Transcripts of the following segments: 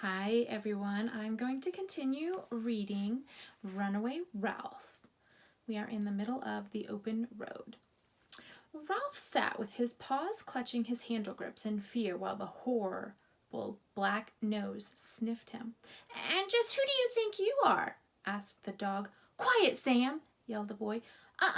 Hi everyone, I'm going to continue reading Runaway Ralph. We are in the middle of the open road. Ralph sat with his paws clutching his handle grips in fear while the horrible black nose sniffed him. "And just who do you think you are?" asked the dog. "Quiet, Sam!" yelled the boy. A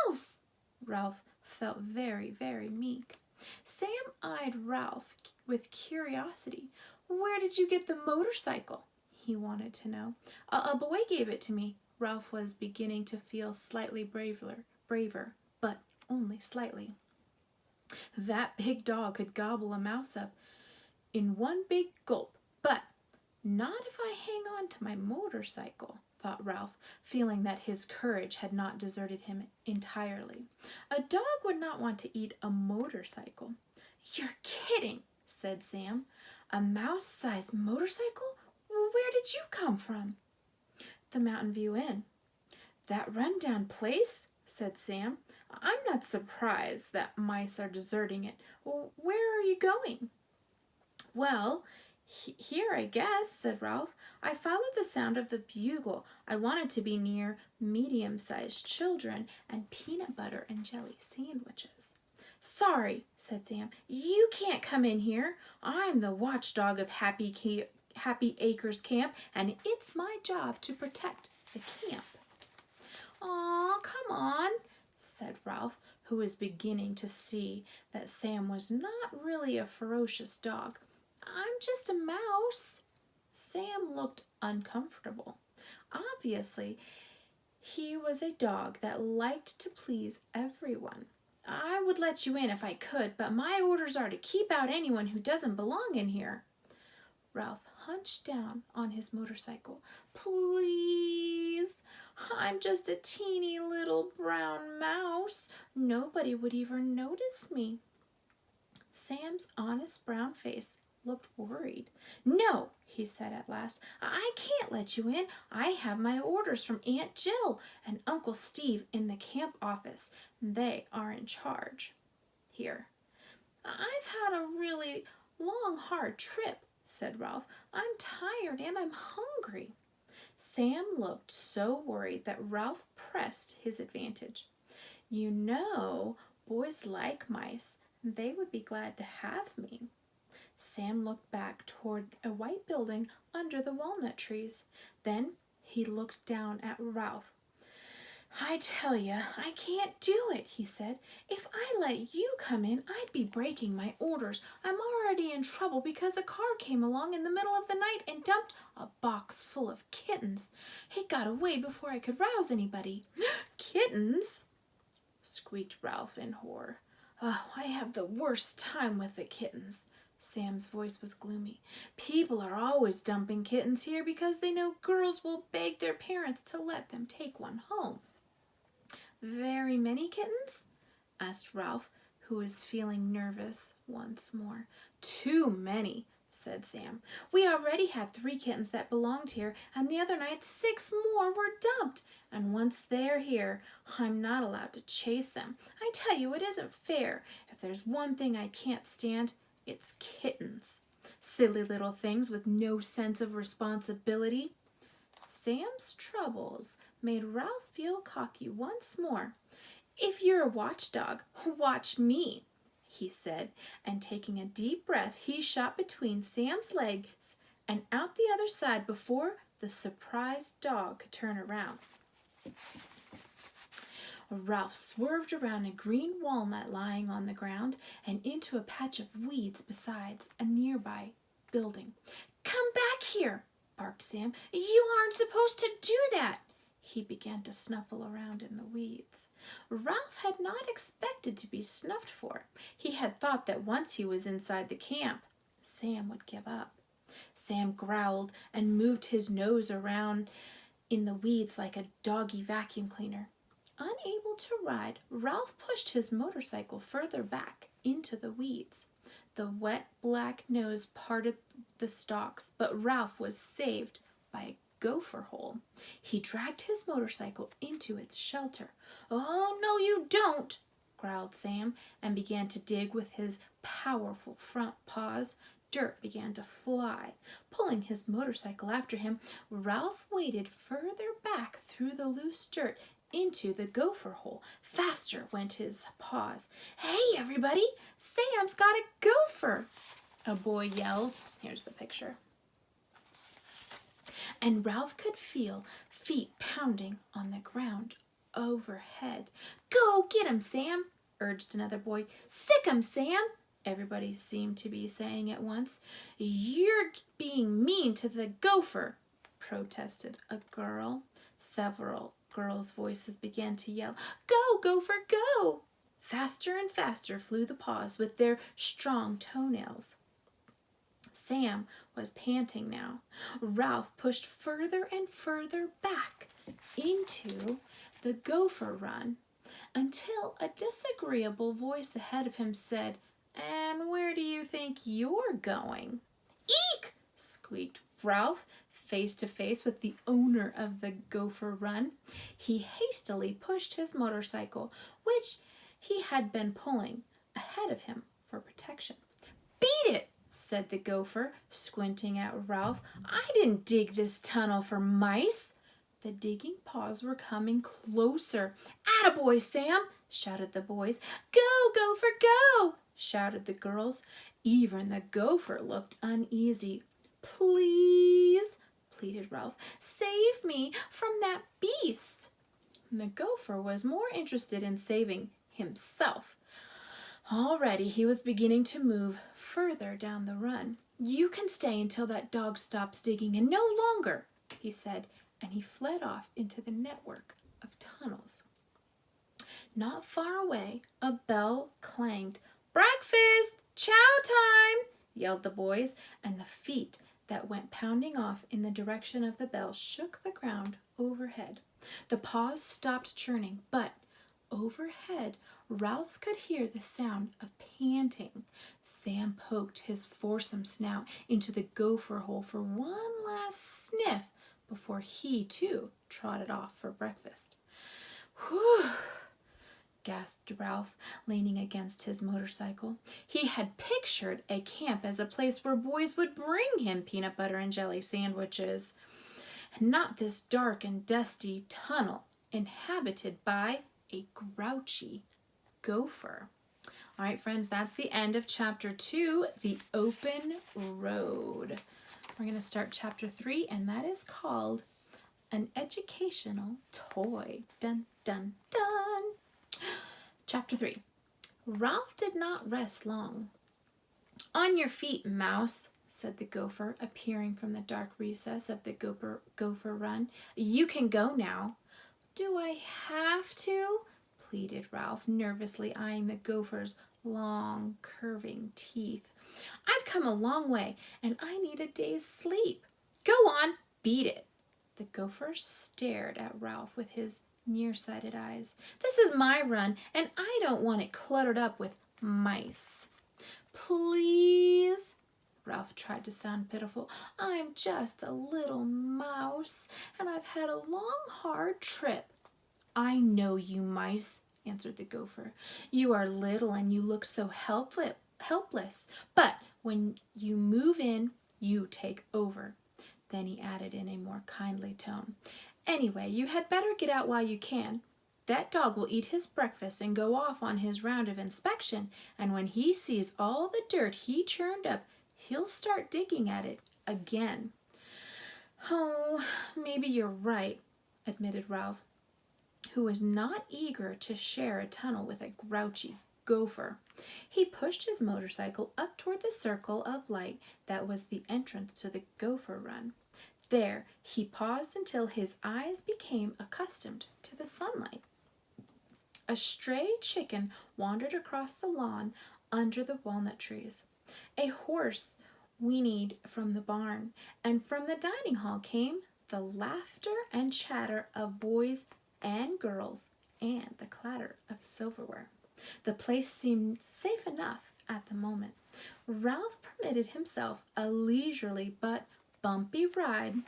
mouse!" Ralph felt very, very meek. Sam eyed Ralph with curiosity. "Where did you get the motorcycle?" he wanted to know. A boy gave it to me." Ralph was beginning to feel slightly braver, but only slightly. That big dog could gobble a mouse up in one big gulp, but not if I hang on to my motorcycle, thought Ralph, feeling that his courage had not deserted him entirely. A dog would not want to eat a motorcycle. "You're kidding," said Sam. "A mouse-sized motorcycle? Where did you come from?" "The Mountain View Inn." "That run-down place?" said Sam. "I'm not surprised that mice are deserting it. Where are you going?" "Well, here, I guess," said Ralph. "I followed the sound of the bugle. I wanted to be near medium-sized children and peanut butter and jelly sandwiches." "Sorry," said Sam. "You can't come in here. I'm the watchdog of Happy Acres Camp, and it's my job to protect the camp." "Aw, come on," said Ralph, who was beginning to see that Sam was not really a ferocious dog. "I'm just a mouse." Sam looked uncomfortable. Obviously, he was a dog that liked to please everyone. "I would let you in if I could, but my orders are to keep out anyone who doesn't belong in here." Ralph hunched down on his motorcycle. "Please, I'm just a teeny little brown mouse. Nobody would even notice me." Sam's honest brown face looked worried. "No," he said at last. "I can't let you in. I have my orders from Aunt Jill and Uncle Steve in the camp office. They are in charge here." "I've had a really long, hard trip," said Ralph. "I'm tired and I'm hungry." Sam looked so worried that Ralph pressed his advantage. "You know, boys like mice. They would be glad to have me." Sam looked back toward a white building under the walnut trees. Then he looked down at Ralph. "I tell you, I can't do it," he said. "If I let you come in, I'd be breaking my orders. I'm already in trouble because a car came along in the middle of the night and dumped a box full of kittens. It got away before I could rouse anybody." "Kittens?" squeaked Ralph in horror. "Oh, I have the worst time with the kittens." Sam's voice was gloomy. "People are always dumping kittens here because they know girls will beg their parents to let them take one home." "Very many kittens?" asked Ralph, who was feeling nervous once more. "Too many," said Sam. "We already had 3 kittens that belonged here, and the other night 6 more were dumped. And once they're here, I'm not allowed to chase them. I tell you, it isn't fair. If there's one thing I can't stand, it's kittens. Silly little things with no sense of responsibility." Sam's troubles made Ralph feel cocky once more. "If you're a watchdog, watch me," he said, and taking a deep breath, he shot between Sam's legs and out the other side before the surprised dog could turn around. Ralph swerved around a green walnut lying on the ground and into a patch of weeds beside a nearby building. "Come back here," barked Sam. "You aren't supposed to do that." He began to snuffle around in the weeds. Ralph had not expected to be snuffed for. He had thought that once he was inside the camp, Sam would give up. Sam growled and moved his nose around in the weeds like a doggy vacuum cleaner. Unable to ride, Ralph pushed his motorcycle further back into the weeds. The wet black nose parted the stalks, but Ralph was saved by a gopher hole. He dragged his motorcycle into its shelter. "Oh, no, you don't," growled Sam, and began to dig with his powerful front paws. dirt began to fly. Pulling his motorcycle after him, Ralph waded further back through the loose dirt into the gopher hole. Faster went his paws. "Hey, everybody! Sam's got a gopher!" a boy yelled. Here's the picture. And Ralph could feel feet pounding on the ground overhead. "Go get him, Sam!" urged another boy. "Sick him, Sam!" everybody seemed to be saying at once. "You're being mean to the gopher," protested a girl. Several girls' voices began to yell, "Go, gopher, go!" Faster and faster flew the paws with their strong toenails. Sam was panting now. Ralph pushed further and further back into the gopher run until a disagreeable voice ahead of him said, "And where do you think you're going?" "Eek!" squeaked Ralph, face to face with the owner of the gopher run. He hastily pushed his motorcycle, which he had been pulling, ahead of him for protection. "Beat it!" said the gopher, squinting at Ralph. "I didn't dig this tunnel for mice." The digging paws were coming closer. "Attaboy, Sam!" shouted the boys. "Go, gopher, go!" shouted the girls. Even the gopher looked uneasy. "Please," pleaded Ralph, "save me from that beast." And the gopher was more interested in saving himself. Already he was beginning to move further down the run. "You can stay until that dog stops digging, and no longer," he said, and he fled off into the network of tunnels. Not far away, a bell clanged. "Breakfast! Chow time!" yelled the boys, and the feet that went pounding off in the direction of the bell shook the ground overhead. The paws stopped churning, but overhead, Ralph could hear the sound of panting. Sam poked his foursome snout into the gopher hole for one last sniff before he, too, trotted off for breakfast. "Whew!" gasped Ralph, leaning against his motorcycle. He had pictured a camp as a place where boys would bring him peanut butter and jelly sandwiches, and not this dark and dusty tunnel inhabited by a grouchy gopher. All right, friends, that's the end of Chapter 2, The Open Road. We're going to start Chapter 3, and that is called An Educational Toy. Dun, dun, dun. Chapter 3. Ralph did not rest long. "On your feet, mouse," said the gopher, appearing from the dark recess of the gopher run. "You can go now." "Do I have to?" pleaded Ralph, nervously eyeing the gopher's long, curving teeth. "I've come a long way, and I need a day's sleep." "Go on, beat it." The gopher stared at Ralph with his nearsighted eyes. "This is my run, and I don't want it cluttered up with mice." "Please," Ralph tried to sound pitiful. "I'm just a little mouse, and I've had a long, hard trip." "I know you mice," answered the gopher. "You are little and you look so helpless. But when you move in, you take over." Then he added in a more kindly tone, "Anyway, you had better get out while you can. That dog will eat his breakfast and go off on his round of inspection, and when he sees all the dirt he churned up, he'll start digging at it again." "Oh, maybe you're right," admitted Ralph, who was not eager to share a tunnel with a grouchy gopher. He pushed his motorcycle up toward the circle of light that was the entrance to the gopher run. There he paused until his eyes became accustomed to the sunlight. A stray chicken wandered across the lawn under the walnut trees. A horse whinnied from the barn, and from the dining hall came the laughter and chatter of boys and girls and the clatter of silverware. The place seemed safe enough at the moment. Ralph permitted himself a leisurely but bumpy ride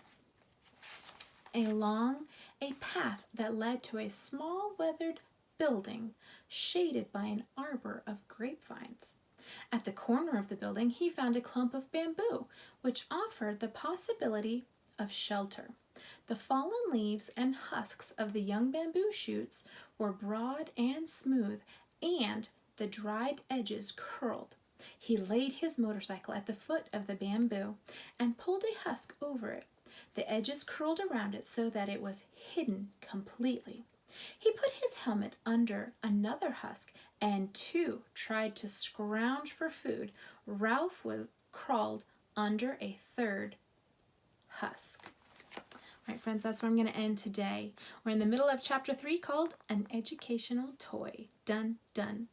along a path that led to a small weathered building shaded by an arbor of grapevines. At the corner of the building, he found a clump of bamboo, which offered the possibility of shelter. The fallen leaves and husks of the young bamboo shoots were broad and smooth, and the dried edges curled. He laid his motorcycle at the foot of the bamboo and pulled a husk over it. The edges curled around it so that it was hidden completely. He put his helmet under another husk and too tried to scrounge for food. Ralph crawled under a third husk. All right, friends, that's where I'm going to end today. We're in the middle of chapter 3 called An Educational Toy. Dun, dun,